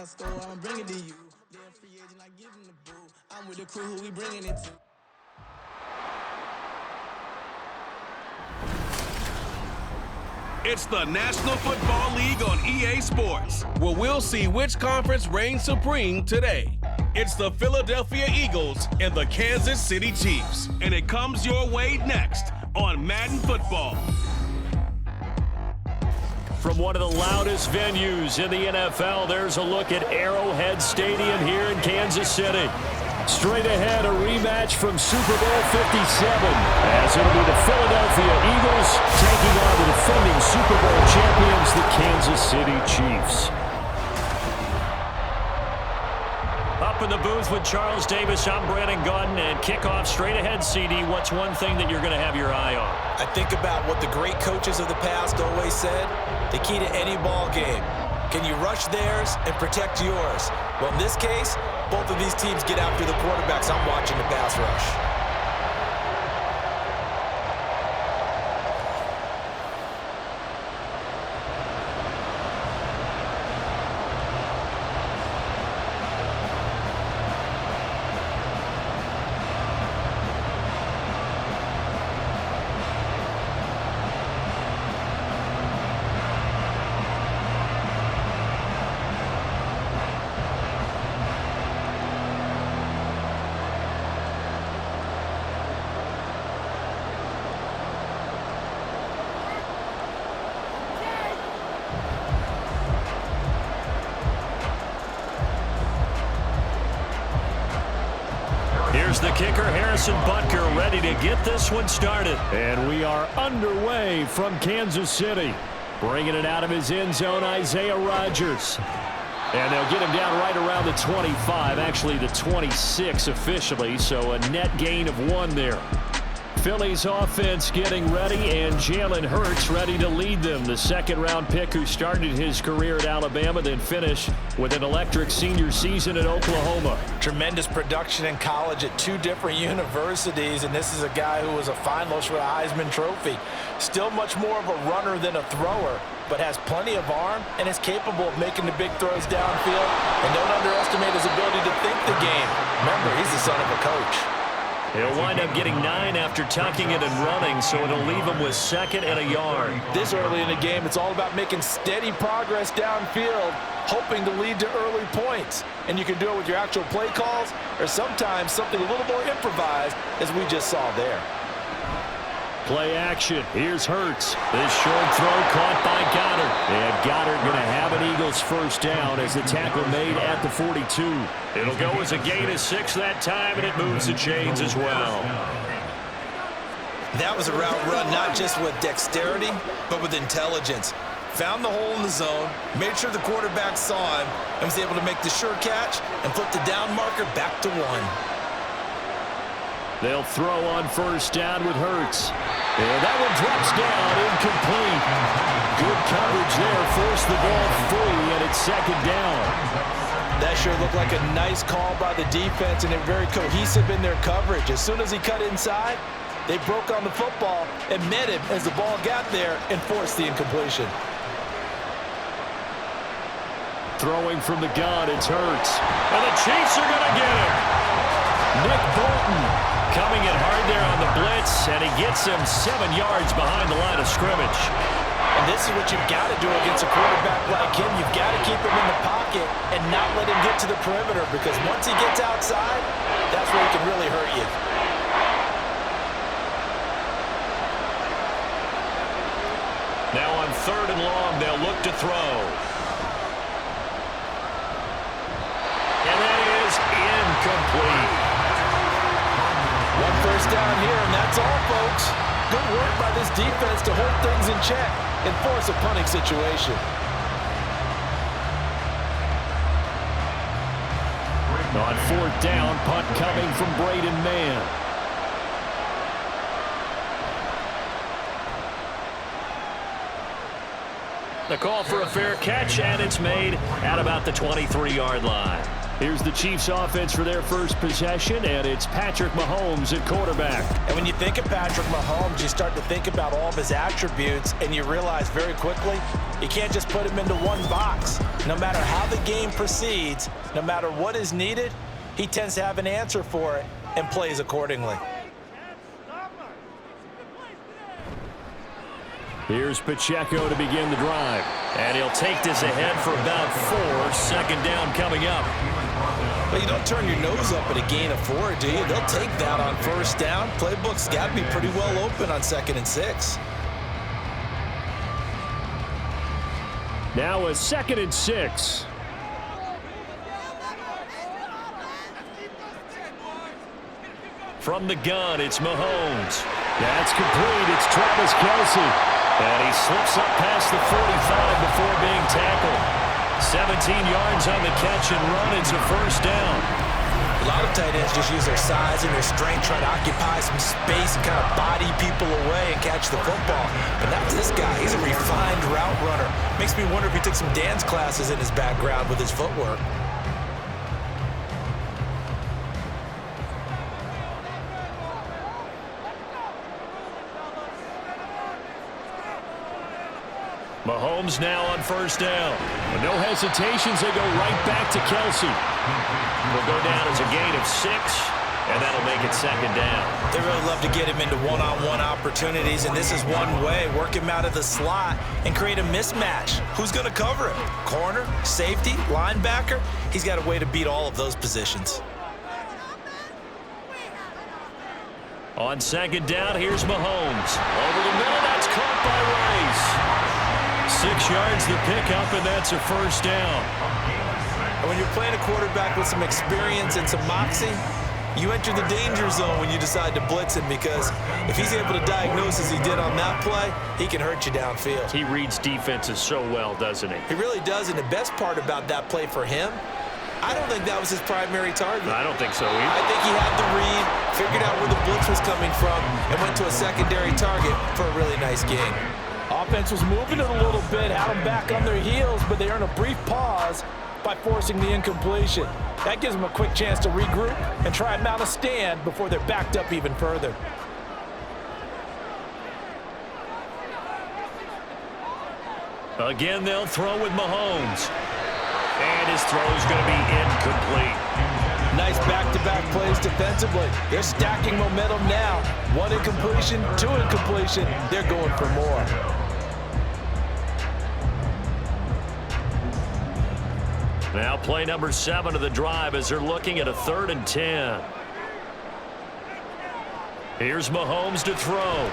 store, I'm bringing to you. They're a free agent, I give them the boo. I'm with the crew, who we bringing it to. It's the National Football League on EA Sports, where we'll see which conference reigns supreme today. It's the Philadelphia Eagles and the Kansas City Chiefs, and it comes your way next on Madden Football. From one of the loudest venues in the NFL, there's a look at Arrowhead Stadium here in Kansas City. Straight ahead, a rematch from Super Bowl 57, as it'll be the Philadelphia Eagles taking on the defending Super Bowl champions, the Kansas City Chiefs. Up in the booth with Charles Davis, I'm Brandon Gaudin, and kickoff straight ahead, CD. What's one thing that you're going to have your eye on? I think about what the great coaches of the past always said. The key to any ball game. Can you rush theirs and protect yours? Well, in this case, both of these teams get after the quarterbacks. I'm watching the pass rush. Here's the kicker, Harrison Butker, ready to get this one started. And we are underway from Kansas City. Bringing it out of his end zone, Isaiah Rodgers. And they'll get him down right around the 25, actually the 26 officially, so a net gain of 1 there. Philly's offense getting ready, and Jalen Hurts ready to lead them. The second-round pick who started his career at Alabama, then finished with an electric senior season at Oklahoma. Tremendous production in college at 2 different universities, and this is a guy who was a finalist for the Heisman Trophy. Still much more of a runner than a thrower, but has plenty of arm and is capable of making the big throws downfield. And don't underestimate his ability to think the game. Remember, he's the son of a coach. He'll wind up getting 9 after tucking it and running, so it'll leave him with 2nd and a yard. This early in the game, it's all about making steady progress downfield, hoping to lead to early points. And you can do it with your actual play calls or sometimes something a little more improvised, as we just saw there. Play action. Here's Hurts. This short throw caught by Goddard. And Goddard going to have an Eagles first down as the tackle made at the 42. It'll go as a gain of 6 that time, and it moves the chains as well. That was a route run not just with dexterity, but with intelligence. Found the hole in the zone, made sure the quarterback saw him, and was able to make the sure catch and flip the down marker back to 1. They'll throw on first down with Hurts. And that one drops down, incomplete. Good coverage there, forced the ball free, and it's 2nd down. That sure looked like a nice call by the defense, and they're very cohesive in their coverage. As soon as he cut inside, they broke on the football and met him as the ball got there and forced the incompletion. Throwing from the gun, it's Hurts. And the Chiefs are going to get him. Nick Bolton coming in hard there on the blitz, and he gets him 7 yards behind the line of scrimmage. And this is what you've got to do against a quarterback like him. You've got to keep him in the pocket and not let him get to the perimeter, because once he gets outside, that's where he can really hurt you. Now on 3rd and long, they'll look to throw. And that is incomplete. 1 first down here, and that's all, folks. Good work by this defense to hold things in check and force a punting situation. On 4th down, punt coming from Braden Mann. The call for a fair catch, and it's made at about the 23-yard line. Here's the Chiefs offense for their first possession, and it's Patrick Mahomes at quarterback. And when you think of Patrick Mahomes, you start to think about all of his attributes, and you realize very quickly you can't just put him into one box. No matter how the game proceeds, no matter what is needed, he tends to have an answer for it and plays accordingly. Here's Pacheco to begin the drive. And he'll take this ahead for about 4. Second down coming up. But you don't turn your nose up at a gain of 4, do you? They'll take that on first down. Playbook's got to be pretty well open on 2nd and 6. Now a 2nd and 6. From the gun, it's Mahomes. That's complete. It's Travis Kelce. And he slips up past the 45 before being tackled. 17 yards on the catch and run. It's a first down. A lot of tight ends just use their size and their strength, try to occupy some space and kind of body people away and catch the football. But not this guy. He's a refined route runner. Makes me wonder if he took some dance classes in his background with his footwork. Mahomes now on first down. With no hesitations, they go right back to Kelce. Will go down as a gain of 6, and that'll make it second down. They really love to get him into one-on-one opportunities, and this is one way. Work him out of the slot and create a mismatch. Who's going to cover him? Corner, safety, linebacker? He's got a way to beat all of those positions. On second down, here's Mahomes. Over the middle, that's caught by Rice. 6 yards the pickup, and that's a first down. And when you're playing a quarterback with some experience and some moxie, you enter the danger zone when you decide to blitz him, because if he's able to diagnose as he did on that play, he can hurt you downfield. He reads defenses so well, doesn't he? He really does, and the best part about that play for him, I don't think that was his primary target. I don't think so either. I think he had the read, figured out where the blitz was coming from, and went to a secondary target for a really nice game. Offense was moving it a little bit, had them back on their heels, but they earned a brief pause by forcing the incompletion. That gives them a quick chance to regroup and try and mount a stand before they're backed up even further. Again, they'll throw with Mahomes. And his throw is going to be incomplete. Nice back-to-back plays defensively. They're stacking momentum now. 1 incompletion, 2 incompletion. They're going for more. Now play number 7 of the drive as they're looking at a 3rd and 10. Here's Mahomes to throw.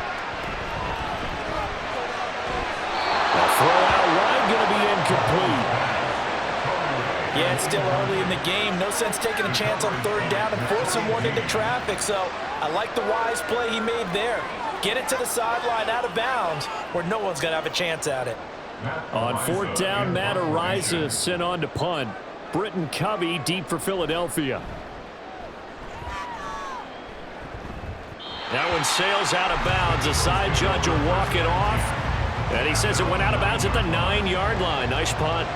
A throw out wide, going to be incomplete. Yeah, it's still early in the game. No sense taking a chance on 3rd down and forcing one into traffic. So I like the wise play he made there. Get it to the sideline out of bounds where no one's going to have a chance at it. On 4th down, Matt Ariza sent on to punt. Britton Covey deep for Philadelphia. That one sails out of bounds. The side judge will walk it off. And he says it went out of bounds at the 9-yard line. Nice punt.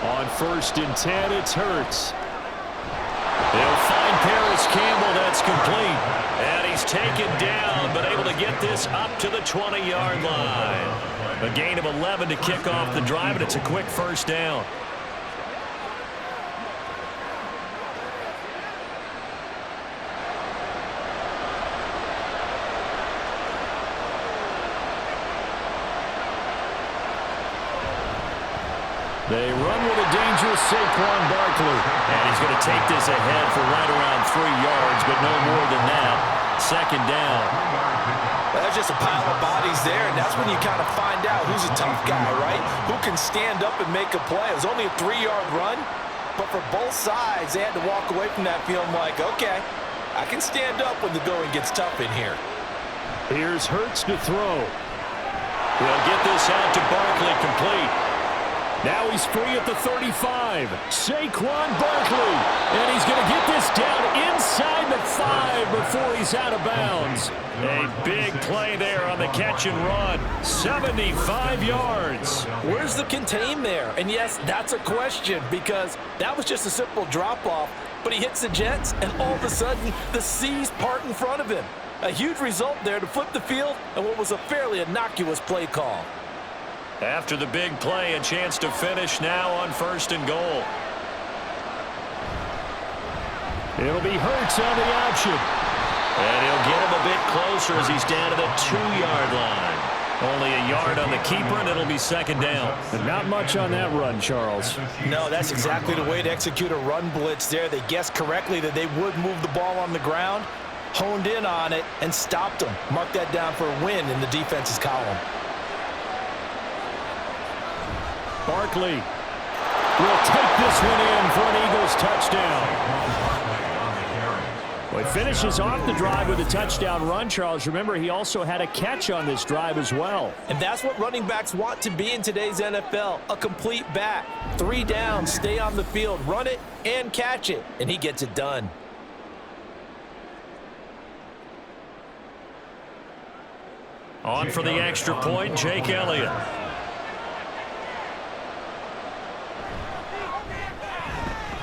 On 1st and 10, it's Hurts. They'll find Paris Campbell. That's complete. And he's taken down, but able to get this up to the 20-yard line. A gain of 11 to kick off the drive, and it's a quick first down. They run with a dangerous Saquon Barkley. And he's going to take this ahead for right around 3 yards, but no more than that. Second down. Well, there's just a pile of bodies there, and that's when you kind of find out who's a tough guy, right? Who can stand up and make a play. It was only a 3-yard run, but for both sides, they had to walk away from that feeling like, okay, I can stand up when the going gets tough in here. Here's Hurts to throw. We'll get this out to Barkley, complete. Now he's free at the 35. Saquon Barkley. And he's going to get this down inside the 5 before he's out of bounds. A big play there on the catch and run. 75 yards. Where's the contain there? And yes, that's a question because that was just a simple drop-off. But he hits the Jets, and all of a sudden, the seas part in front of him. A huge result there to flip the field and what was a fairly innocuous play call. After the big play, a chance to finish now on 1st and goal. It'll be Hurts on the option. And he'll get him a bit closer as he's down to the 2-yard line. Only a yard on the keeper, and it'll be 2nd down. And not much on that run, Charles. No, that's exactly the way to execute a run blitz there. They guessed correctly that they would move the ball on the ground, honed in on it, and stopped them. Mark that down for a win in the defense's column. Barkley will take this one in for an Eagles touchdown. Well, he finishes off the drive with a touchdown run, Charles. Remember, he also had a catch on this drive as well. And that's what running backs want to be in today's NFL, a complete back. 3 downs, stay on the field, run it, and catch it. And he gets it done. On for the extra point, Jake Elliott.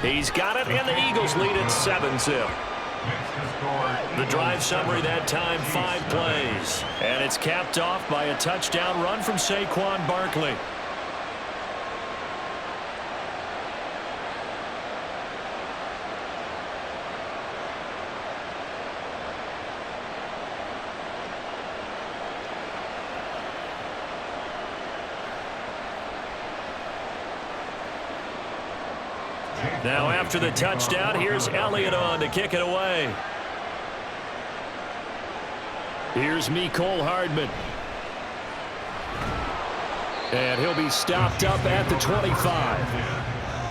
He's got it, and the Eagles lead it 7-0. The drive summary that time, 5 plays. And it's capped off by a touchdown run from Saquon Barkley. Now after the touchdown, here's Elliott on to kick it away. Here's Mecole Hardman. And he'll be stopped up at the 25.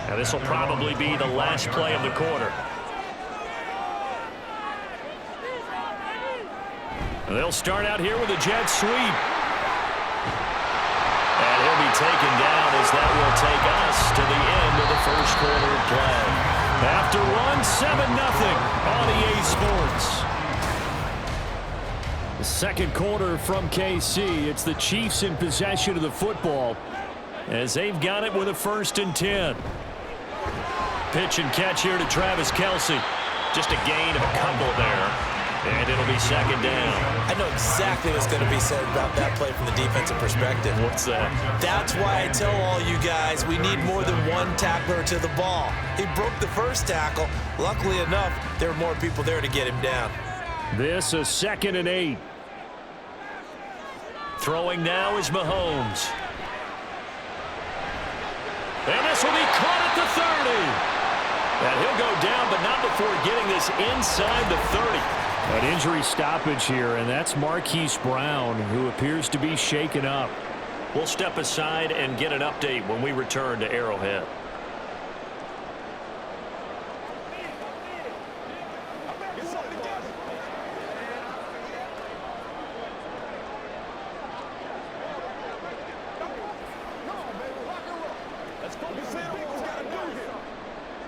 Now this will probably be the last play of the quarter. They'll start out here with a jet sweep. And he'll be taken down as that will take us to the end of the first quarter of play. After one, 7-0 on EA Sports. The second quarter from KC. It's the Chiefs in possession of the football as they've got it with a 1st and 10. Pitch and catch here to Travis Kelce. Just a gain of a couple there. And it'll be 2nd down. I know exactly what's going to be said about that play from the defensive perspective. What's that? That's why I tell all you guys we need more than one tackler to the ball. He broke the first tackle. Luckily enough, there were more people there to get him down. This a 2nd and 8. Throwing now is Mahomes. And this will be caught at the 30. And he'll go down, but not before getting this inside the 30. An injury stoppage here, and that's Marquise Brown, who appears to be shaken up. We'll step aside and get an update when we return to Arrowhead.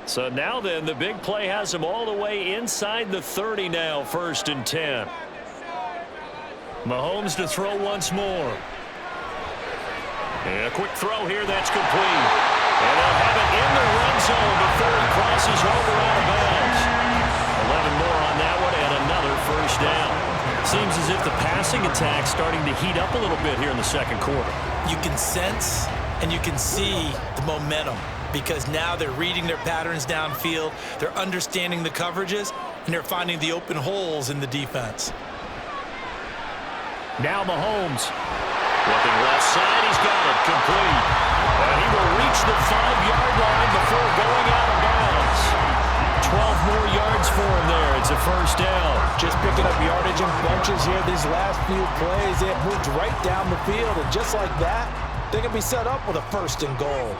So now then, the big play has him all the way inside the 30 now, 1st and 10. Mahomes to throw once more. And a quick throw here, that's complete. And they'll have it in the red zone before he crosses over out of bounds. 11 more on that one and another 1st down. Seems as if the passing attack's starting to heat up a little bit here in the second quarter. You can sense and you can see the momentum, because now they're reading their patterns downfield, they're understanding the coverages, and they're finding the open holes in the defense. Now Mahomes. Looking left side, he's got it complete. And he will reach the 5-yard line before going out of bounds. 12 more yards for him there. It's a 1st down. Just picking up yardage in bunches here these last few plays. They have moved right down the field, and just like that, they can be set up with a 1st and goal.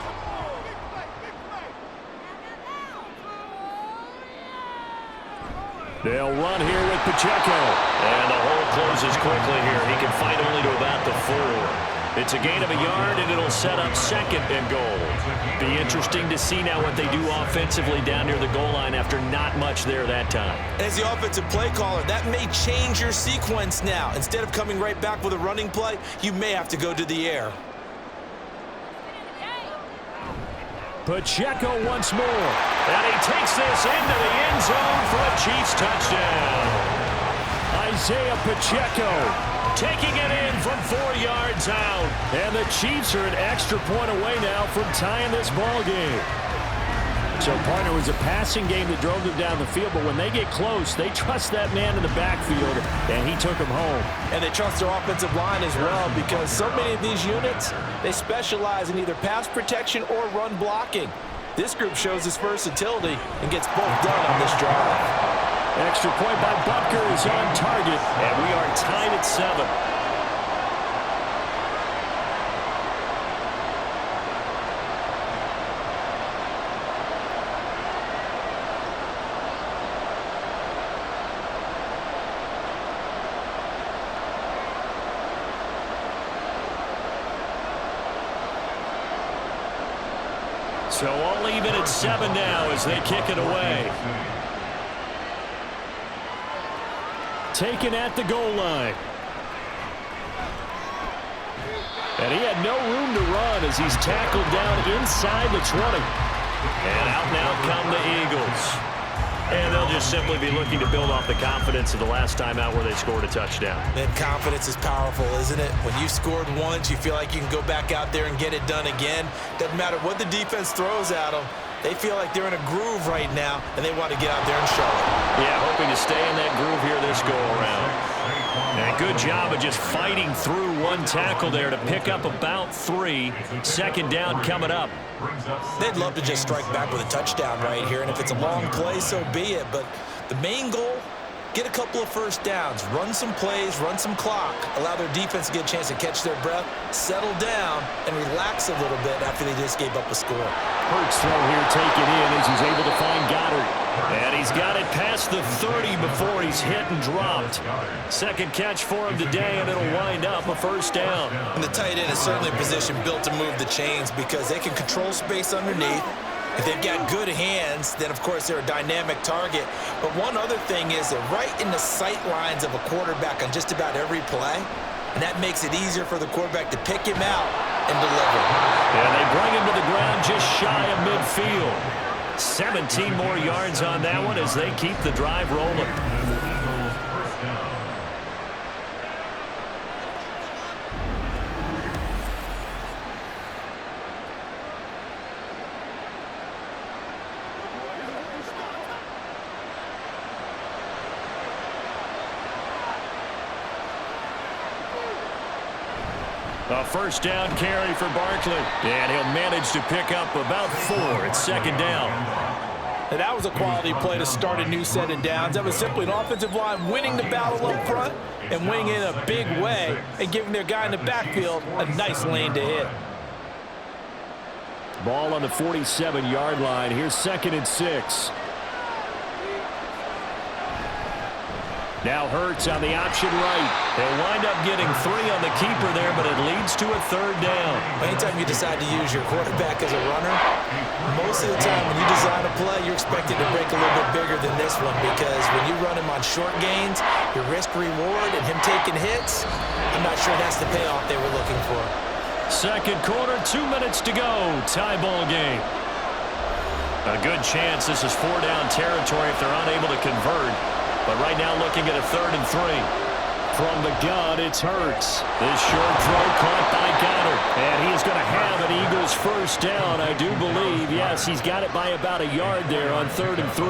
They'll run here with Pacheco. And the hole closes quickly here. He can fight only to about the 4. It's a gain of a yard, and it'll set up second and goal. Be interesting to see now what they do offensively down near the goal line after not much there that time. As the offensive play caller, that may change your sequence now. Instead of coming right back with a running play, you may have to go to the air. Pacheco once more. And he takes this into the end zone for a Chiefs touchdown. Isaiah Pacheco taking it in from 4 yards out. And the Chiefs are an extra point away now from tying this ball game. So, partner, it was a passing game that drove them down the field, but when they get close, they trust that man in the backfield, and he took them home. And they trust their offensive line as well, because so many of these units, they specialize in either pass protection or run blocking. This group shows its versatility and gets both done on this drive. Extra point by Butker is on target, and we are tied at 7. So all even at 7 now as they kick it away. Taken at the goal line. And he had no room to run as he's tackled down inside the 20. And out now come the Eagles. And they'll just simply be looking to build off the confidence of the last time out where they scored a touchdown. And confidence is powerful, isn't it? When you scored once, you feel like you can go back out there and get it done again. Doesn't matter what the defense throws at them. They feel like they're in a groove right now, and they want to get out there and show it. Yeah, hoping to stay in that groove here this go-around. And good job of just fighting through one tackle there to pick up about 3. Second down coming up. They'd love to just strike back with a touchdown right here, and if it's a long play, so be it. But the main goal, get a couple of first downs, run some plays, run some clock, allow their defense to get a chance to catch their breath, settle down, and relax a little bit after they just gave up a score. Hurts throw here taken in as he's able to find Goddard. And he's got it past the 30 before he's hit and dropped. Second catch for him today, and it'll wind up a first down. And the tight end is certainly a position built to move the chains because they can control space underneath. If they've got good hands, then, of course, they're a dynamic target. But one other thing is they're right in the sight lines of a quarterback on just about every play, and that makes it easier for the quarterback to pick him out and deliver. And they bring him to the ground just shy of midfield. 17 more yards on that one as they keep the drive rolling. A first down carry for Barkley. And he'll manage to pick up about 4. It's second down. And that was a quality play to start a new set of downs. That was simply an offensive line winning the battle up front and winning in a big way and giving their guy in the backfield a nice lane to hit. Ball on the 47-yard line. Here's 2nd and 6. Now Hurts on the option right. They'll wind up getting 3 on the keeper there, but it leads to a third down. Anytime you decide to use your quarterback as a runner, most of the time when you design a play, you're expected to break a little bit bigger than this one because when you run him on short gains, your risk-reward and him taking hits, I'm not sure that's the payoff they were looking for. Second quarter, 2 minutes to go. Tie ball game. A good chance this is 4-down territory if they're unable to convert. But right now looking at a 3rd and 3. From the gun, it's Hurts. This short throw caught by Goddard. And he is going to have an Eagles first down, I do believe. Yes, he's got it by about a yard there on 3rd and 3.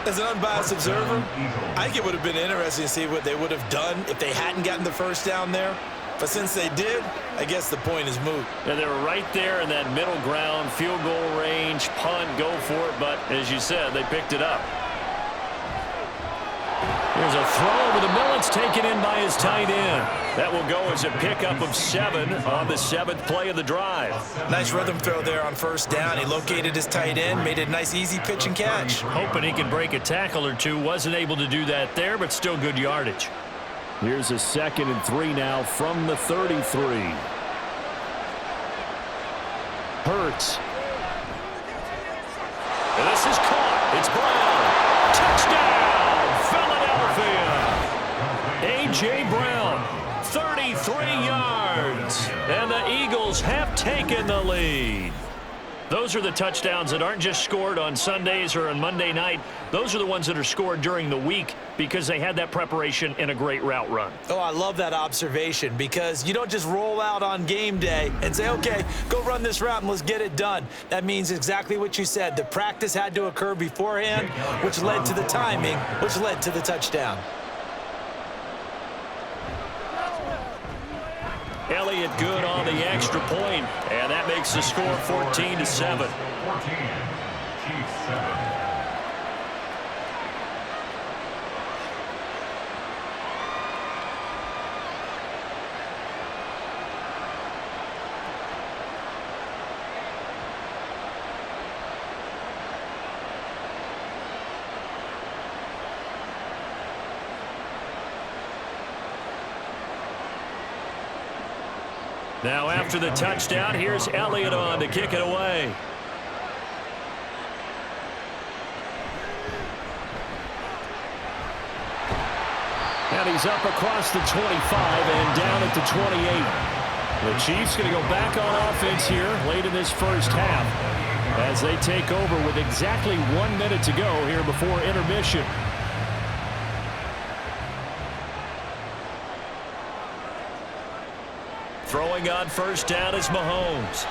As an unbiased observer, I think it would have been interesting to see what they would have done if they hadn't gotten the first down there. But since they did, I guess the point is moot. Yeah, they were right there in that middle ground, field goal range, punt, go for it. But as you said, they picked it up. Here's a throw over the middle. It's taken in by his tight end. That will go as a pickup of 7 on the 7th play of the drive. Nice rhythm throw there on first down. He located his tight end, made it a nice, easy pitch and catch. Hoping he can break a tackle or two. Wasn't able to do that there, but still good yardage. Here's a 2nd and 3 now from the 33. Hurts. And this is caught. It's Brown. Touchdown, Philadelphia. A.J. Brown, 33 yards. And the Eagles have taken the lead. Those are the touchdowns that aren't just scored on Sundays or on Monday night. Those are the ones that are scored during the week because they had that preparation in a great route run. Oh, I love that observation because you don't just roll out on game day and say, okay, go run this route and let's get it done. That means exactly what you said. The practice had to occur beforehand, which led to the timing, which led to the touchdown. Elliott good on the extra point, and that makes the score 14-7. Now after the touchdown, here's Elliott on to kick it away. And he's up across the 25 and down at the 28. The Chiefs going to go back on offense here late in this first half as they take over with exactly 1 minute to go here before intermission. Throwing on first down is Mahomes.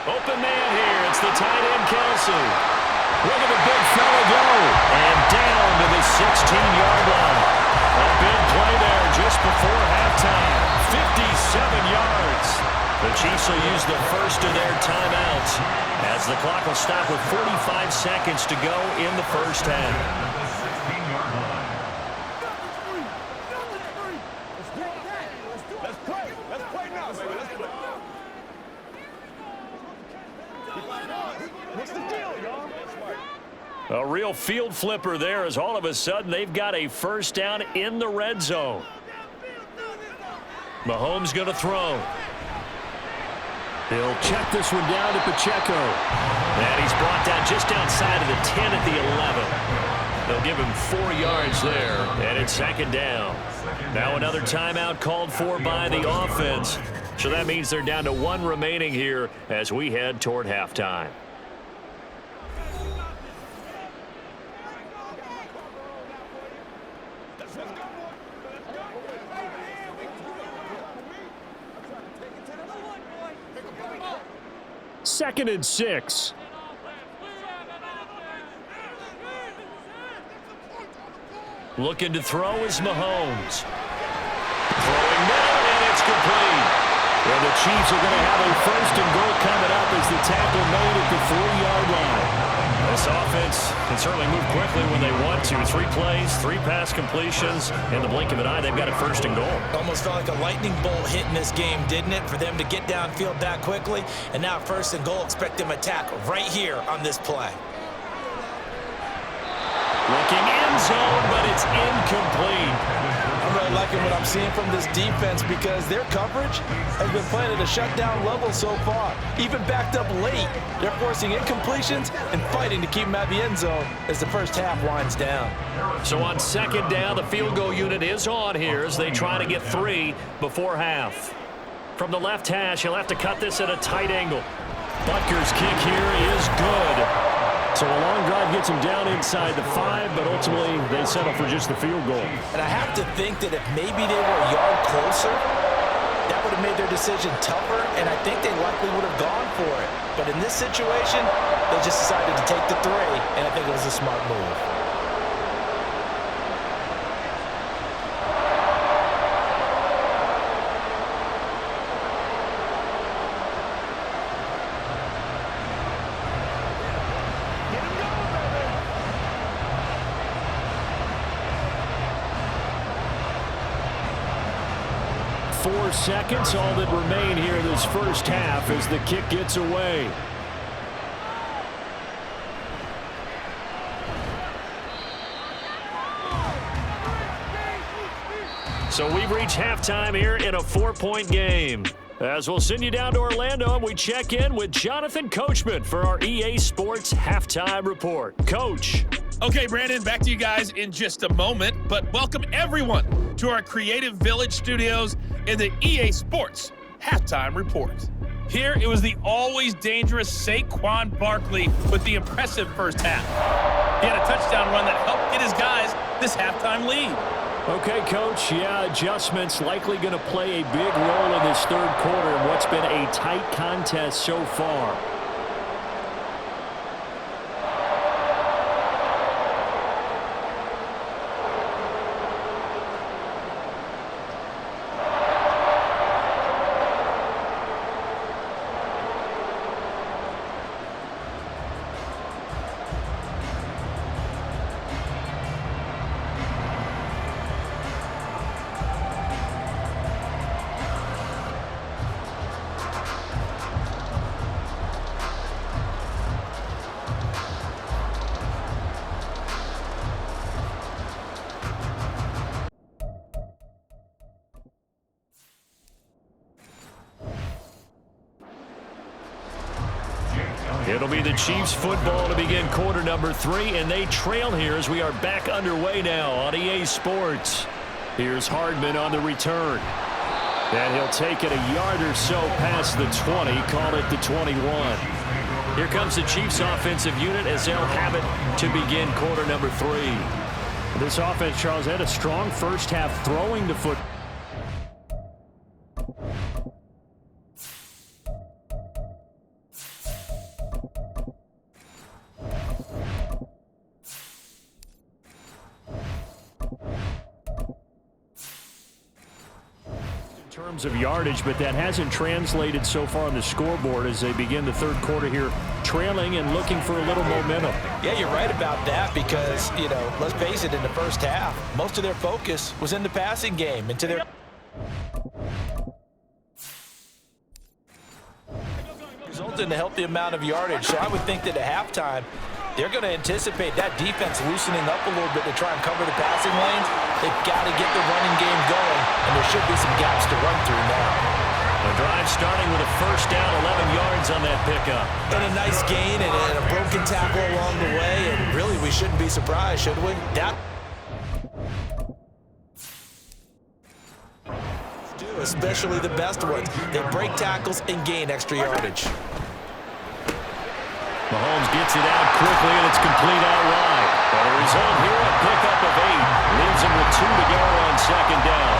Open man here. It's the tight end, Kelsey. Look at the big fella go. And down to the 16-yard line. A big play there just before halftime. 57 yards. The Chiefs will use the first of their timeouts as the clock will stop with 45 seconds to go in the first half. A real field flipper there as all of a sudden they've got a first down in the red zone. Mahomes going to throw. He'll check this one down to Pacheco. And he's brought down just outside of the 10 at the 11. They'll give him 4 yards there, and it's second down. Now another timeout called for by the offense. So that means they're down to 1 remaining here as we head toward halftime. Second and 6. Looking to throw is Mahomes. Throwing middle, and it's complete. And the Chiefs are going to have a first and goal coming up as the tackle made at the 3-yard line. This offense can certainly move quickly when they want to. 3 plays, 3 pass completions. In the blink of an eye, they've got a first and goal. Almost felt like a lightning bolt hit in this game, didn't it? For them to get downfield that quickly. And now first and goal, expect them to attack right here on this play. Looking end zone, but it's incomplete. I'm really liking what I'm seeing from this defense because their coverage has been playing at a shutdown level so far. Even backed up late, they're forcing incompletions and fighting to keep them at the end zone as the first half winds down. So on second down, the field goal unit is on here as they try to get 3 before half. From the left hash, he'll have to cut this at a tight angle. Butker's kick here is good. So a long drive gets them down inside the 5, but ultimately they settle for just the field goal. And I have to think that if maybe they were a yard closer, that would have made their decision tougher, and I think they likely would have gone for it. But in this situation, they just decided to take the 3, and I think it was a smart move. Seconds, all that remain here this first half as the kick gets away. So we've reached halftime here in a 4-point game. As we'll send you down to Orlando, and we check in with Jonathan Coachman for our EA Sports Halftime Report. Coach. Okay, Brandon, back to you guys in just a moment, but welcome everyone to our Creative Village studios in the EA Sports Halftime Report. Here, it was the always dangerous Saquon Barkley with the impressive first half. He had a touchdown run that helped get his guys this halftime lead. Okay, Coach, adjustments likely going to play a big role in this third quarter in what's been a tight contest so far. It'll be the Chiefs football to begin quarter number 3, and they trail here as we are back underway now on EA Sports. Here's Hardman on the return. And he'll take it a yard or so past the 20, call it the 21. Here comes the Chiefs offensive unit as they'll have it to begin quarter number 3. This offense, Charles, had a strong first half throwing the football. Of yardage, but that hasn't translated so far on the scoreboard as they begin the third quarter here, trailing and looking for a little momentum. Yeah, you're right about that because, let's face it, in the first half, most of their focus was in the passing game, into their resulted in a healthy amount of yardage. So I would think that at halftime, they're going to anticipate that defense loosening up a little bit to try and cover the passing lanes. They've got to get the running game going, and there should be some gaps to run through now. The drive starting with a first down, 11 yards on that pickup. And a nice gain and a broken tackle along the way, and really we shouldn't be surprised, should we? Especially the best ones. They break tackles and gain extra yardage. Mahomes gets it out quickly, and it's complete outright. And the result here, a pickup of 8. Leaves him with 2 to go on second down.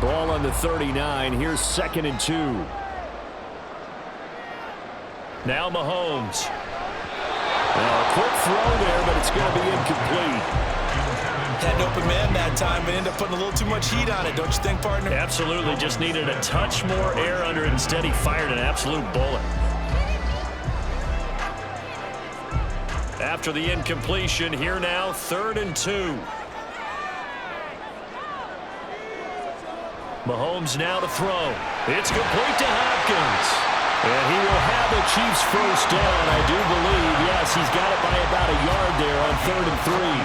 Ball on the 39. Here's 2nd and 2. Now Mahomes. Now a quick throw there, but it's going to be incomplete. Had an open man that time, but ended up putting a little too much heat on it, don't you think, partner? Absolutely. Just needed a touch more air under it. Instead, he fired an absolute bullet. After the incompletion, here now, 3rd and 2. Mahomes now to throw. It's complete to Hopkins. And he will have the Chiefs first down, I do believe. Yes, he's got it by about a yard there on 3rd and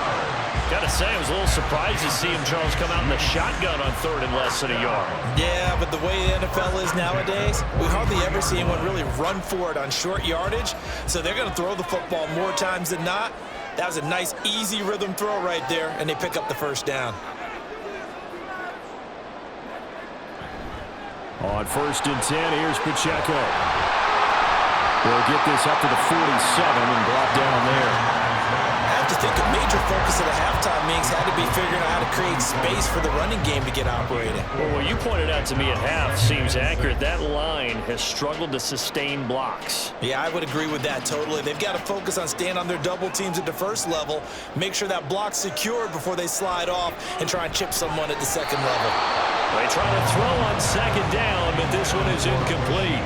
3. Gotta say, I was a little surprised to see him, Charles, come out in the shotgun on 3rd and less than a yard. Yeah, but the way the NFL is nowadays, we hardly ever see anyone really run for it on short yardage. So they're going to throw the football more times than not. That was a nice, easy rhythm throw right there, and they pick up the first down. On 1st and 10, here's Pacheco. They'll get this up to the 47 and brought down there. I have to think a major focus of the halftime meetings had to be figuring out how to create space for the running game to get operating. Well, what you pointed out to me at half seems accurate. That line has struggled to sustain blocks. Yeah, I would agree with that totally. They've got to focus on staying on their double teams at the first level, make sure that block's secured before they slide off and try and chip someone at the second level. They try to throw on 2nd down, but this one is incomplete.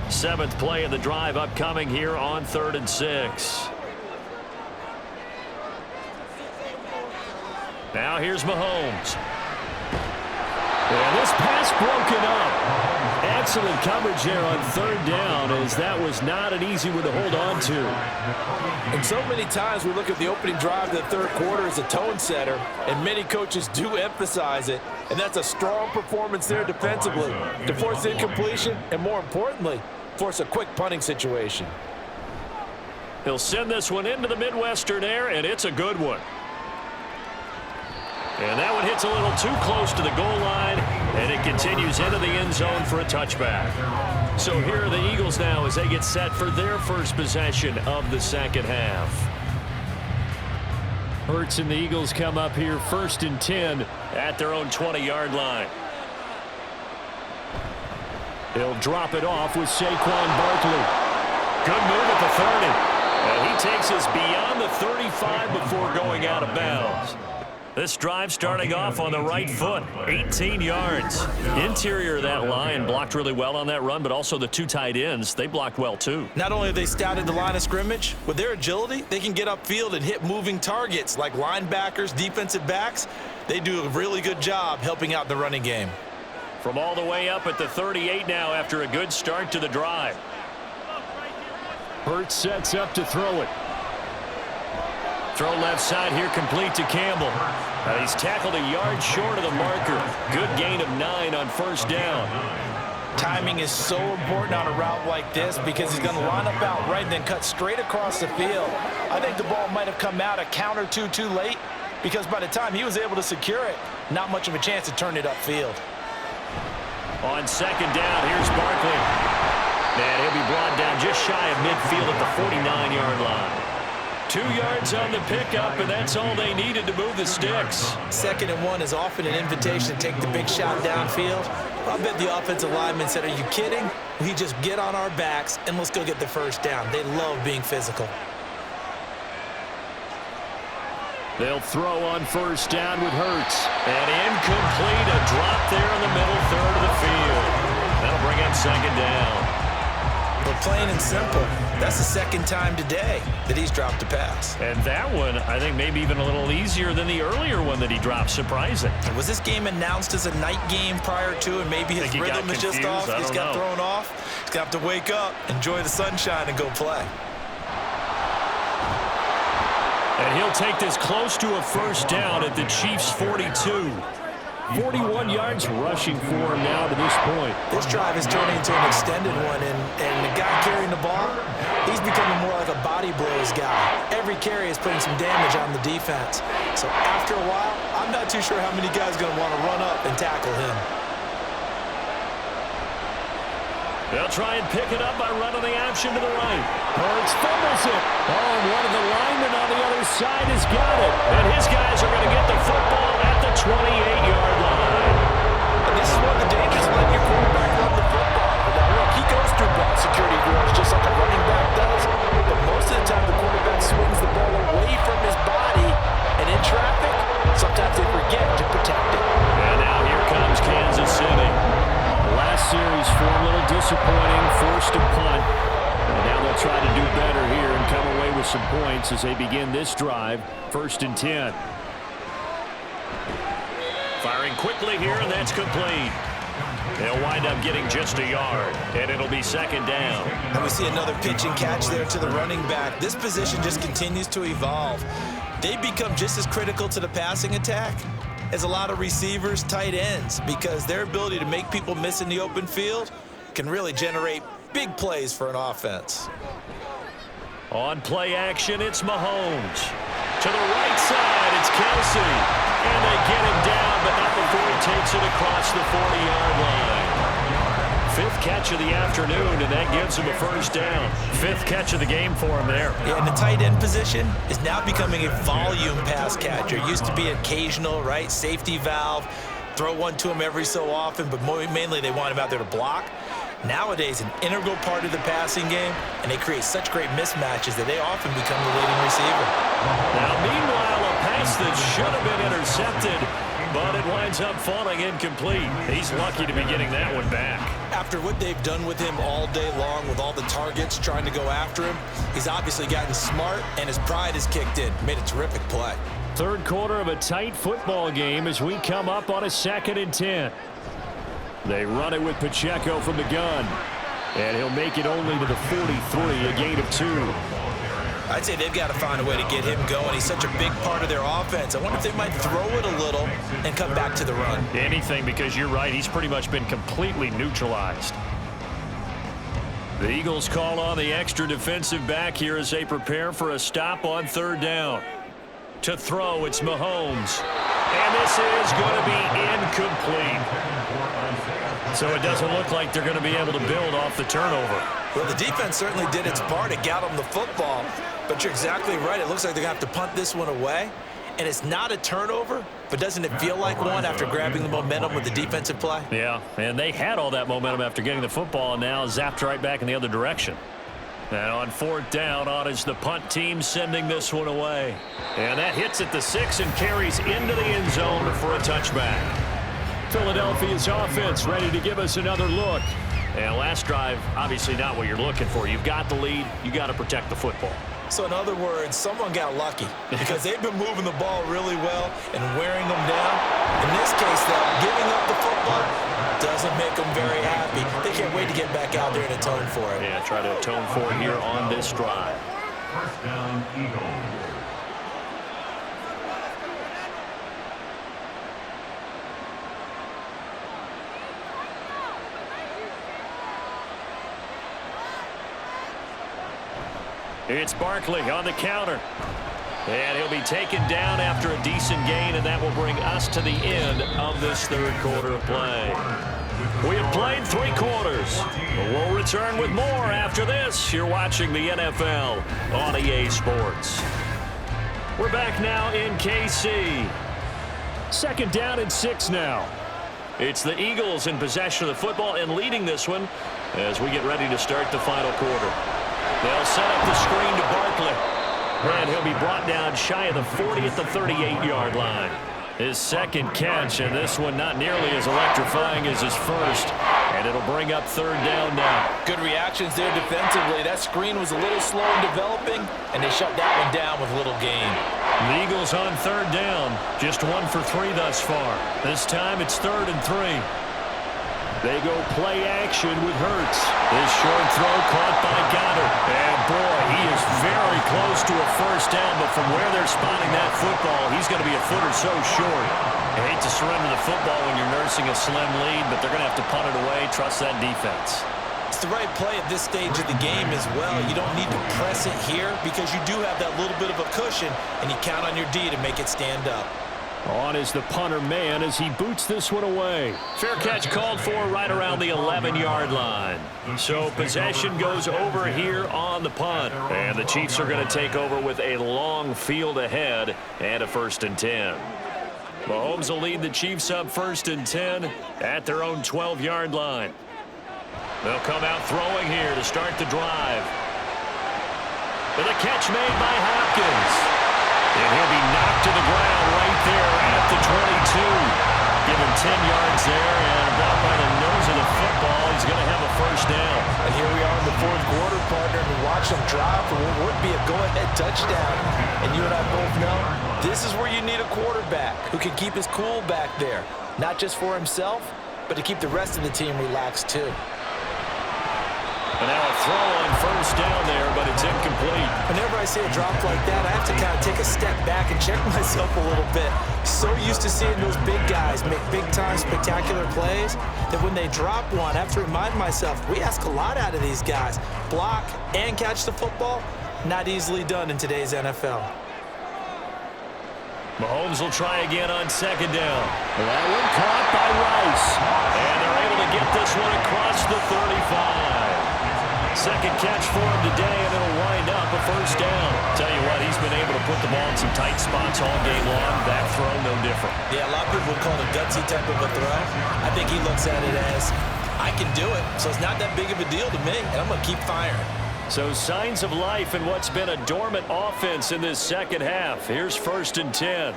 Seventh play of the drive upcoming here on 3rd and 6. Now here's Mahomes. And this pass broken up. Excellent coverage there on third down, as that was not an easy one to hold on to. And so many times we look at the opening drive of the third quarter as a tone setter, and many coaches do emphasize it, and that's a strong performance there defensively to force incompletion and, more importantly, force a quick punting situation. He'll send this one into the Midwestern air, and it's a good one. And that one hits a little too close to the goal line, and it continues into the end zone for a touchback. So here are the Eagles now as they get set for their first possession of the second half. Hurts and the Eagles come up here 1st and 10 at their own 20-yard line. He'll drop it off with Saquon Barkley. Good move at the 30. And he takes us beyond the 35 before going out of bounds. This drive starting off on the right foot, 18 yards. Interior of that line blocked really well on that run, but also the two tight ends, they blocked well too. Not only have they scouted the line of scrimmage, with their agility, they can get upfield and hit moving targets like linebackers, defensive backs. They do a really good job helping out the running game. From all the way up at the 38 now after a good start to the drive. Hurts sets up to throw it. Throw left side here, complete to Campbell. He's tackled a yard short of the marker. Good gain of 9 on first down. Timing is so important on a route like this because he's going to line up out right and then cut straight across the field. I think the ball might have come out a count or two too late because by the time he was able to secure it, not much of a chance to turn it upfield. On second down, here's Barkley. And he'll be brought down just shy of midfield at the 49-yard line. 2 yards on the pickup, and that's all they needed to move the sticks. 2nd and 1 is often an invitation to take the big shot downfield. I bet the offensive lineman said, "Are you kidding? We just get on our backs and let's go get the first down." They love being physical. They'll throw on first down with Hurts. And incomplete, a drop there in the middle third of the field. That'll bring up second down. But plain and simple, that's the second time today that he's dropped a pass. And that one, I think, maybe even a little easier than the earlier one that he dropped. Surprising. Was this game announced as a night game prior to, and maybe his rhythm is just off? He's got thrown off. He's going to have to wake up, enjoy the sunshine, and go play. And he'll take this close to a first down at the Chiefs' 42. 41 yards rushing for him now to this point. This drive is turning into an extended one, and the guy carrying the ball, he's becoming more like a body blows guy. Every carry is putting some damage on the defense. So after a while, I'm not too sure how many guys are going to want to run up and tackle him. They'll try and pick it up by running the option to the right. Hurts fumbles it. Oh, and one of the linemen on the other side has got it. And his guys are going to get the football at the 28-yard line. And this is one of the dangers of letting your quarterback run the football. Now, look, he goes through ball security drills just like a running back does. But most of the time, the quarterback swings the ball away from his body. And in traffic, sometimes they forget to protect it. And now here comes Kansas City. Last series for a little disappointing, forced to punt. And now they'll try to do better here and come away with some points as they begin this drive, 1st and 10. Firing quickly here, and that's complete. They'll wind up getting just a yard, and it'll be second down. And we see another pitch and catch there to the running back. This position just continues to evolve. They become just as critical to the passing attack as a lot of receivers, tight ends, because their ability to make people miss in the open field can really generate big plays for an offense. On play action, it's Mahomes. To the right side, it's Kelsey. And they get him down, but not before he takes it across the 40-yard line. 5th catch of the afternoon, and that gives him a first down. 5th catch of the game for him there. Yeah, and the tight end position is now becoming a volume pass catcher. Used to be occasional, right? Safety valve, throw one to him every so often, but mainly they want him out there to block. Nowadays, an integral part of the passing game, and they create such great mismatches that they often become the leading receiver. Now, meanwhile, a pass that should have been intercepted, but it winds up falling incomplete. He's lucky to be getting that one back. After what they've done with him all day long with all the targets trying to go after him, he's obviously gotten smart, and his pride has kicked in. Made a terrific play. Third quarter of a tight football game as we come up on a 2nd and 10. They run it with Pacheco from the gun. And he'll make it only to the 43, a gain of 2. I'd say they've got to find a way to get him going. He's such a big part of their offense. I wonder if they might throw it a little and come back to the run. Anything, because you're right. He's pretty much been completely neutralized. The Eagles call on the extra defensive back here as they prepare for a stop on 3rd down. To throw, it's Mahomes. And this is going to be incomplete. So it doesn't look like they're going to be able to build off the turnover. Well, the defense certainly did its part. It got them the football. But you're exactly right. It looks like they're going to have to punt this one away. And it's not a turnover, but doesn't it feel like one after grabbing the momentum with the defensive play? Yeah, and they had all that momentum after getting the football, and now zapped right back in the other direction. And on 4th down, on is the punt team sending this one away. And that hits at the 6 and carries into the end zone for a touchback. Philadelphia's offense ready to give us another look. And last drive, obviously not what you're looking for. You've got the lead. You got to protect the football. So in other words, someone got lucky because they've been moving the ball really well and wearing them down. In this case, though, giving up the football doesn't make them very happy. They can't wait to get back out there and atone for it. Yeah, try to atone for it here on this drive. 1st down, Eagles. It's Barkley on the counter. And he'll be taken down after a decent gain, and that will bring us to the end of this 3rd quarter of play. We have played 3 quarters. We'll return with more after this. You're watching the NFL on EA Sports. We're back now in KC. 2nd down and 6 now. It's the Eagles in possession of the football and leading this one as we get ready to start the final quarter. They'll set up the screen to Barkley. And he'll be brought down shy of the 40 at the 38-yard line. His 2nd catch, and this one not nearly as electrifying as his 1st. And it'll bring up 3rd down now. Good reactions there defensively. That screen was a little slow in developing, and they shut that one down with little gain. The Eagles on 3rd down. Just 1 for 3 thus far. This time it's 3rd and 3. They go play action with Hurts. This short throw caught by Goddard. And boy, he is very close to a 1st down, but from where they're spotting that football, he's going to be a foot or so short. I hate to surrender the football when you're nursing a slim lead, but they're going to have to punt it away. Trust that defense. It's the right play at this stage of the game as well. You don't need to press it here because you do have that little bit of a cushion, and you count on your D to make it stand up. On is the punter man as he boots this one away. Fair catch called for right around the 11-yard line. So possession goes over here on the punt. And the Chiefs are going to take over with a long field ahead and a 1st and 10. Mahomes will lead the Chiefs up 1st and 10 at their own 12-yard line. They'll come out throwing here to start the drive. With a catch made by Hopkins. And he'll be knocked to the ground right there at the 22. Give him 10 yards there, and about by the nose of the football, he's going to have a 1st down. And here we are in the 4th quarter, partner, and watch them drive for what would be a go-ahead touchdown. And you and I both know this is where you need a quarterback who can keep his cool back there, not just for himself, but to keep the rest of the team relaxed too. And now a throw on 1st down there, but it's incomplete. Whenever I see a drop like that, I have to kind of take a step back and check myself a little bit. So used to seeing those big guys make big-time spectacular plays that when they drop one, I have to remind myself, we ask a lot out of these guys. Block and catch the football, not easily done in today's NFL. Mahomes will try again on 2nd down. That one caught by Rice. And they're able to get this one across the 35. 2nd catch for him today, and it'll wind up a 1st down. Tell you what, he's been able to put the ball in some tight spots all game long. That throw, no different. Yeah, a lot of people would call it a gutsy type of a throw. I think he looks at it as, I can do it, so it's not that big of a deal to me, and I'm going to keep firing. So signs of life in what's been a dormant offense in this 2nd half. Here's 1st and 10.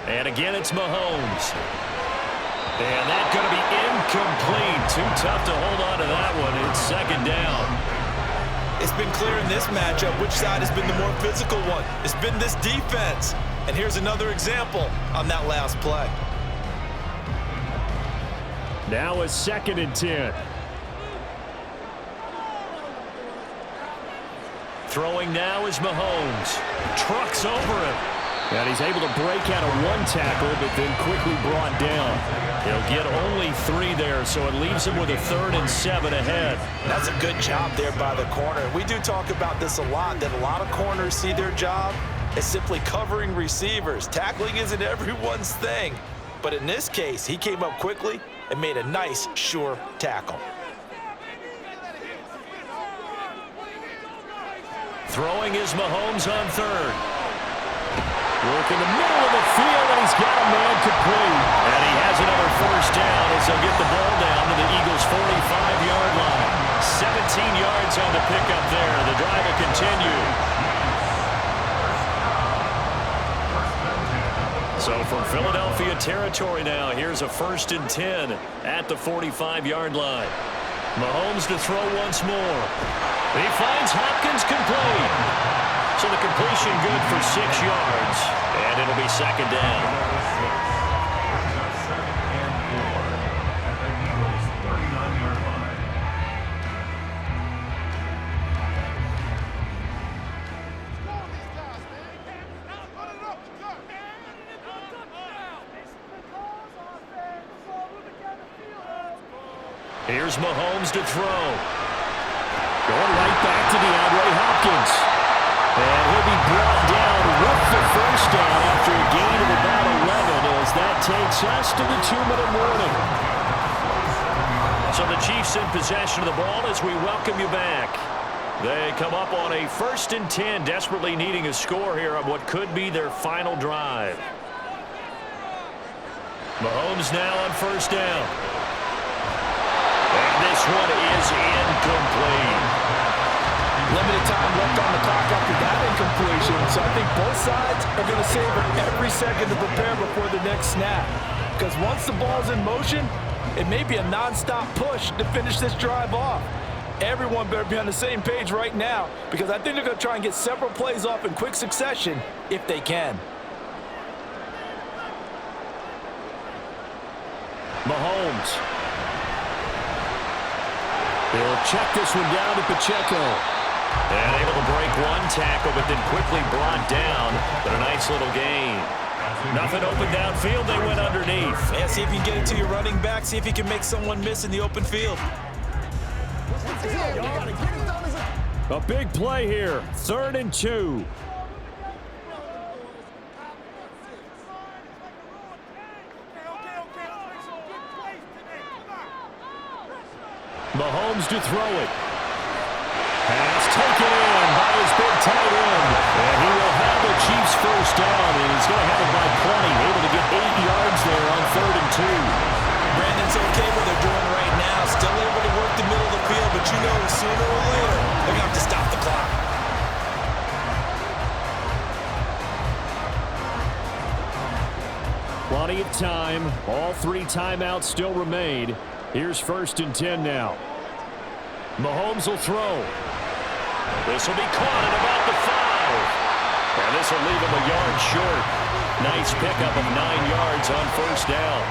And again, it's Mahomes. And that's going to be incomplete. Too tough to hold on to that one. It's 2nd down. It's been clear in this matchup which side has been the more physical one. It's been this defense. And here's another example on that last play. Now a 2nd and 10. Throwing now is Mahomes. Trucks over him. And he's able to break out of one tackle, but then quickly brought down. He'll get only 3 there, so it leaves him with a 3rd and 7 ahead. That's a good job there by the corner. We do talk about this a lot, that a lot of corners see their job as simply covering receivers. Tackling isn't everyone's thing. But in this case, he came up quickly and made a nice, sure tackle. Throwing is Mahomes on 3rd. Work in the middle of the field, and he's got a man complete. And he has another 1st down as they'll get the ball down to the Eagles' 45-yard line. 17 yards on the pickup there. The drive will continue. So from Philadelphia territory now, here's a 1st and 10 at the 45-yard line. Mahomes to throw once more. He finds Hopkins complete. So the completion good for 6 yards, and it'll be 2nd down. Here's Mahomes to throw. Going right back to DeAndre Hopkins. And he'll be brought down with the 1st down after a gain of about 11 as that takes us to the 2-minute warning. So the Chiefs in possession of the ball as we welcome you back. They come up on a 1st and 10, desperately needing a score here on what could be their final drive. Mahomes now on 1st down. And this one is incomplete. Limited time left on the clock after that incompletion, so I think both sides are going to savor every second to prepare before the next snap. Because once the ball's in motion, it may be a non-stop push to finish this drive off. Everyone better be on the same page right now, because I think they're going to try and get several plays off in quick succession if they can. Mahomes. He'll check this one down to Pacheco. And able to break one tackle, but then quickly brought down. But a nice little gain. Nothing open downfield. They went underneath. Yeah, see if you can get it to your running back. See if you can make someone miss in the open field. A big play here. 3rd and 2. Mahomes to throw it. Pass taken in by his big tight end. And he will have the Chiefs 1st down, and he's going to have it by 20. Able to get 8 yards there on 3rd and 2. Brandon's okay what they're doing right now. Still able to work the middle of the field, but you know sooner or later they're going to have to stop the clock. Plenty of time. All 3 timeouts still remain. Here's 1st and 10 now. Mahomes will throw. This will be caught at about the 5. And this will leave him a yard short. Nice pickup of 9 yards on 1st down.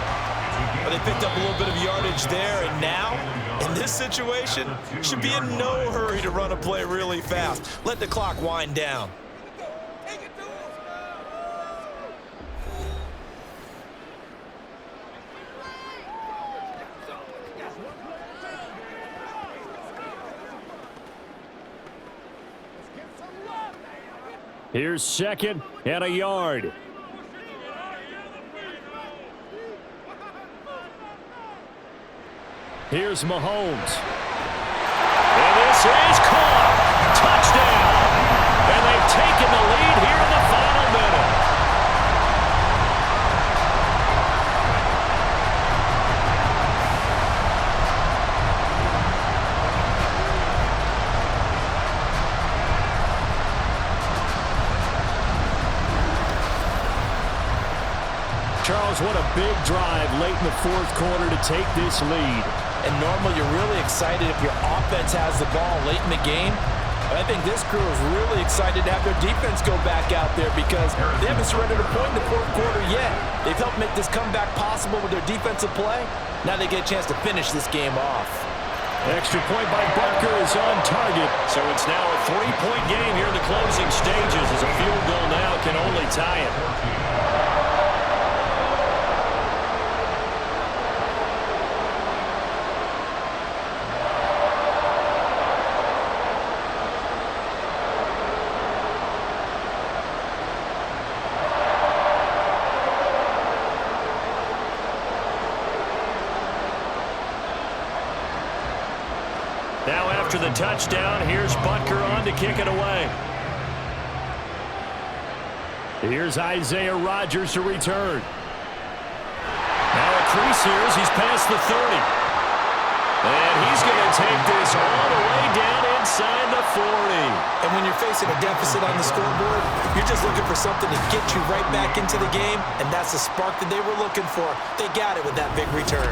But they picked up a little bit of yardage there, and now, in this situation, should be in no hurry to run a play really fast. Let the clock wind down. Here's 2nd and a yard. Here's Mahomes. And this is caught. Touchdown. And they've taken the lead here in the final minute. Charles, what a big drive late in the 4th quarter to take this lead. And normally you're really excited if your offense has the ball late in the game. I think this crew is really excited to have their defense go back out there because they haven't surrendered a point in the fourth quarter yet. They've helped make this comeback possible with their defensive play. Now they get a chance to finish this game off. Extra point by Butker is on target. So it's now a 3-point game here in the closing stages as a field goal now can only tie it. Now after the touchdown, here's Butker on to kick it away. Here's Isaiah Rodgers to return. Now a crease here as he's past the 30. And he's going to take this all the way down inside the 40. And when you're facing a deficit on the scoreboard, you're just looking for something to get you right back into the game, and that's the spark that they were looking for. They got it with that big return.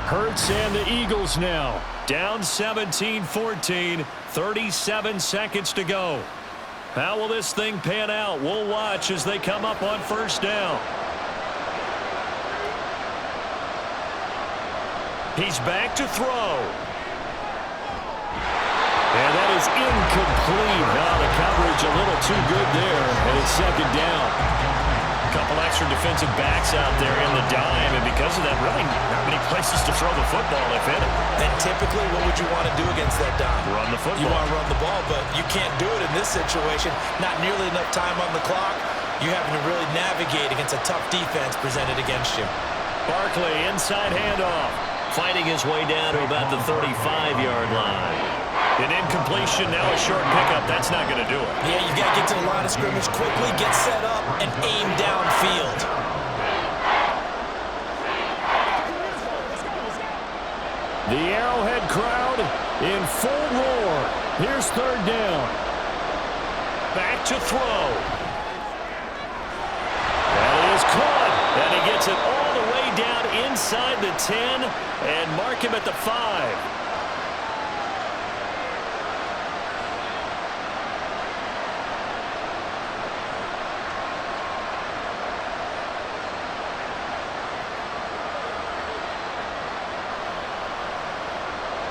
Hurts and the Eagles now. Down 17-14, 37 seconds to go. How will this thing pan out? We'll watch as they come up on first down. He's back to throw. And that is incomplete. Now the coverage a little too good there, and it's second down. A couple extra defensive backs out there in the dime, and because of that, really not many places to throw the football, if any. And typically, what would you want to do against that dime? Run the football. You want to run the ball, but you can't do it in this situation. Not nearly enough time on the clock. You're having to really navigate against a tough defense presented against you. Barkley, inside handoff. Fighting his way down to about the 35-yard line. An incompletion, now a short pickup. That's not going to do it. Yeah, you've got to get to the line of scrimmage quickly, get set up, and aim downfield. The Arrowhead crowd in full roar. Here's third down. Back to throw. That is caught. And he gets it all the way down inside the 10 and mark him at the 5.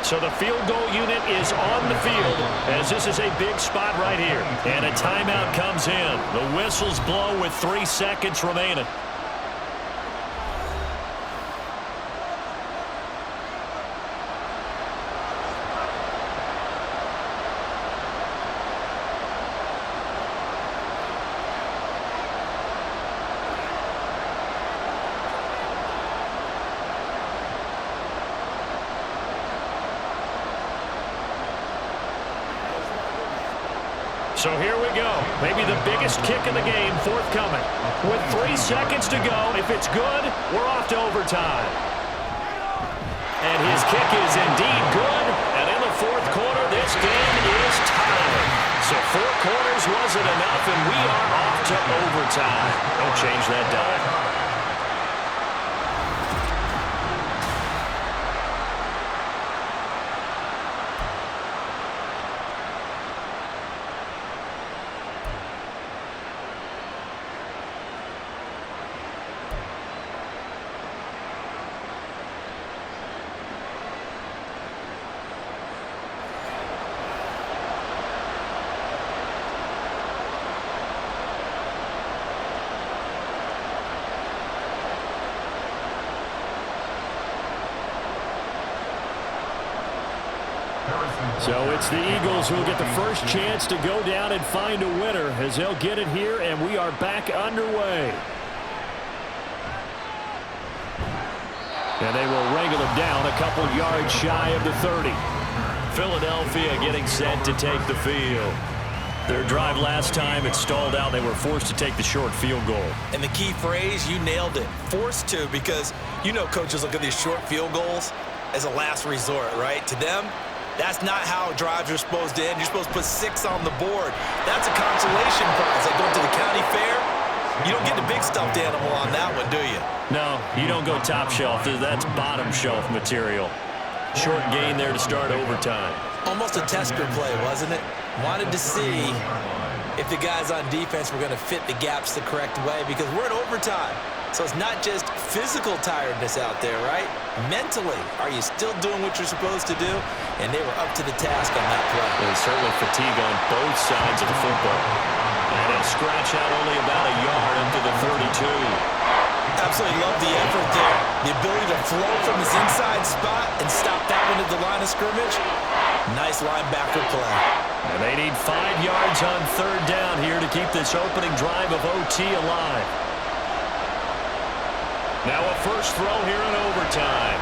So the field goal unit is on the field as this is a big spot right here. And a timeout comes in. The whistles blow with 3 seconds remaining. So here we go. Maybe the biggest kick of the game forthcoming. With 3 seconds to go, if it's good, we're off to overtime. And his kick is indeed good. And in the fourth quarter, this game is tied. So 4 quarters wasn't enough, and we are off to overtime. Don't change that dime. So it's the Eagles who will get the first chance to go down and find a winner as they'll get it here, and we are back underway. And they will wrangle it down a couple yards shy of the 30. Philadelphia getting set to take the field. Their drive last time, it stalled out. They were forced to take the short field goal. And the key phrase, you nailed it. Forced to, because you know coaches look at these short field goals as a last resort, right? To them, that's not how drives are supposed to end. You're supposed to put 6 on the board. That's a consolation prize. Like going to the county fair, you don't get the big stuffed animal on that one, do you? No, you don't go top shelf. That's bottom shelf material. Short gain there to start overtime. Almost a tester play, wasn't it? Wanted to see if the guys on defense were going to fit the gaps the correct way, because we're in overtime. So it's not just physical tiredness out there, right? Mentally, are you still doing what you're supposed to do? And they were up to the task on that play. There's certainly fatigue on both sides of the football. And he'll scratch out only about a yard up to the 32. Absolutely love the effort there. The ability to flow from his inside spot and stop that one at the line of scrimmage. Nice linebacker play. And they need 5 yards on third down here to keep this opening drive of OT alive. Now a first throw here in overtime.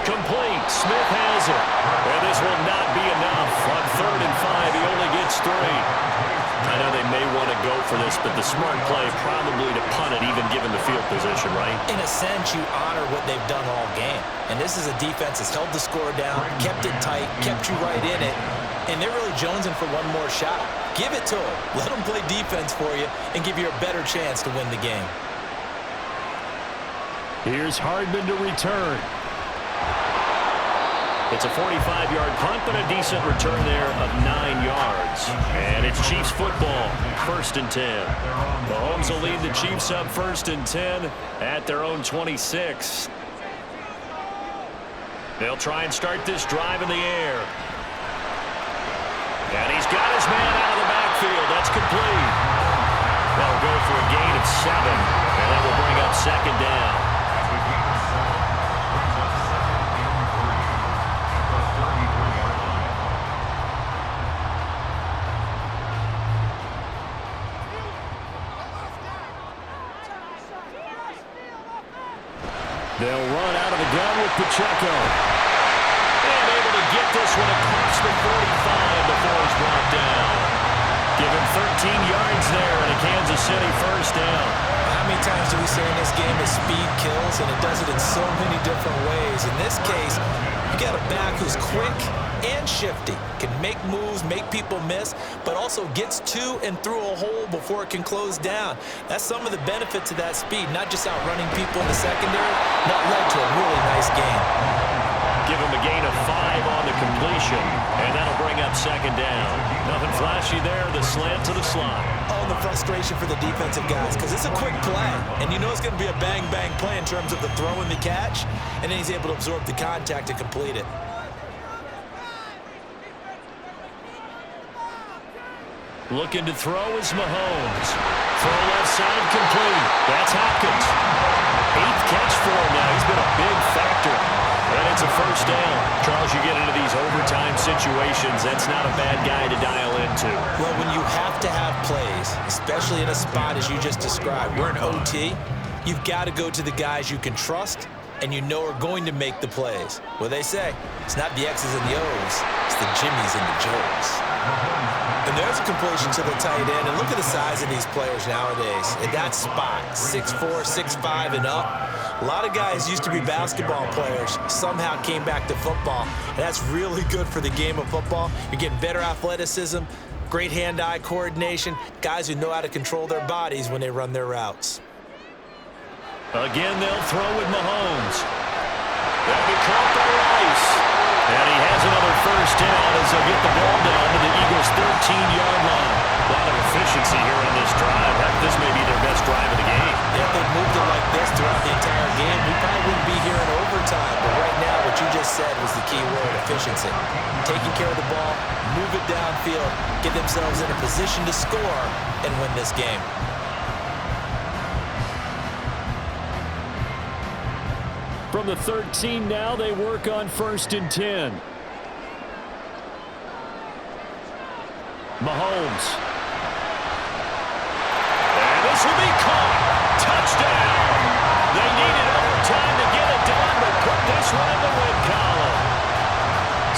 Complete. Smith has it. And this will not be enough. On 3rd and 5, he only gets 3. I know they may want to go for this, but the smart play probably to punt it, even given the field position, right? In a sense, you honor what they've done all game. And this is a defense that's held the score down, kept it tight, kept you right in it, and they're really jonesing for one more shot. Give it to them. Let them play defense for you and give you a better chance to win the game. Here's Hardman to return. It's a 45-yard punt, but a decent return there of 9 yards. And it's Chiefs football, 1st and 10. Mahomes will lead the Chiefs up 1st and 10 at their own 26. They'll try and start this drive in the air. And he's got his man out of the backfield. That's complete. They'll go for a gain of 7, and that will bring up 2nd down. They'll run out of the gun with Pacheco. And able to get this one across the 45 before he's brought down. Give him 13 yards there and a Kansas City first down. How many times do we say in this game that speed kills, and it does it in so many different ways? In this case, you got a back who's quick and shifty, can make moves, make people miss, but also gets to and through a hole before it can close down. That's some of the benefits of that speed, not just outrunning people in the secondary. That led to a really nice game. Give him a gain of 5 on the completion, and that'll bring up 2nd down. Nothing flashy there, the slant to the slot. Oh, and the frustration for the defensive guys, because it's a quick play, and you know it's going to be a bang-bang play in terms of the throw and the catch, and then he's able to absorb the contact to complete it. Looking to throw is Mahomes. Throw left side complete. That's Hopkins. 8th catch for him now. He's been a big factor. And it's a first down. Charles, you get into these overtime situations, that's not a bad guy to dial into. Well, when you have to have plays, especially in a spot as you just described, we're in OT, you've got to go to the guys you can trust and you know are going to make the plays. What they say, it's not the X's and the O's, it's the Jimmies and the Joes. And there's a completion to the tight end, and look at the size of these players nowadays. At that spot, 6'4", 6'5", and up. A lot of guys used to be basketball players, somehow came back to football, and that's really good for the game of football. You're getting better athleticism, great hand-eye coordination, guys who know how to control their bodies when they run their routes. Again, they'll throw with Mahomes. That'll be caught by Rice. And he has another first down as they'll get the ball down to the Eagles' 13-yard line. A lot of efficiency here on this drive. Heck, this may be their best drive of the game. If they moved it like this throughout the entire game, we probably wouldn't be here in overtime. But right now, what you just said was the key word, efficiency. Taking care of the ball, move it downfield, get themselves in a position to score, and win this game. From the 13 now, they work on 1st and 10. Mahomes. And this will be caught. Touchdown. They needed overtime to get it done, but put this one in the win column.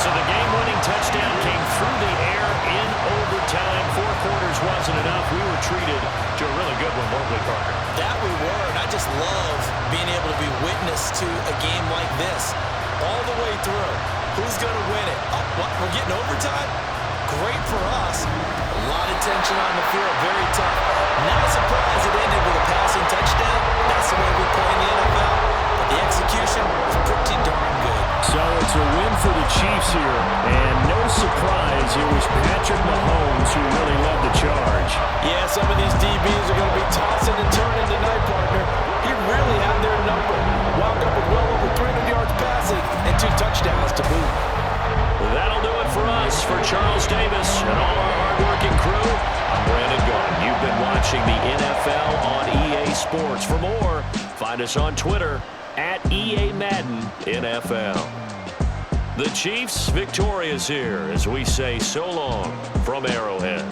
So the game-winning touchdown came through the air in overtime. 4 quarters wasn't enough. We were treated to a really good one, weren't we, Parker? That we were, and I just love being able to be witness to a game like this all the way through. Who's going to win it? Oh, what? We're getting overtime? Great for us. A lot of tension on the field, very tough. Not surprised it ended with a passing touchdown. That's the way we play in the NFL. But the execution was pretty darn good. So it's a win for the Chiefs here. And no surprise, it was Patrick Mahomes who really led the charge. Yeah, some of these DBs are going to be tossing and turning tonight, partner. He really had their number. Wound up with well over 300 yards passing and 2 touchdowns to boot. That'll do it for us. For Charles Davis and all our hardworking crew, I'm Brandon Gaudin. You've been watching the NFL on EA Sports. For more, find us on Twitter at EA Madden NFL. The Chiefs victorious here as we say so long from Arrowhead.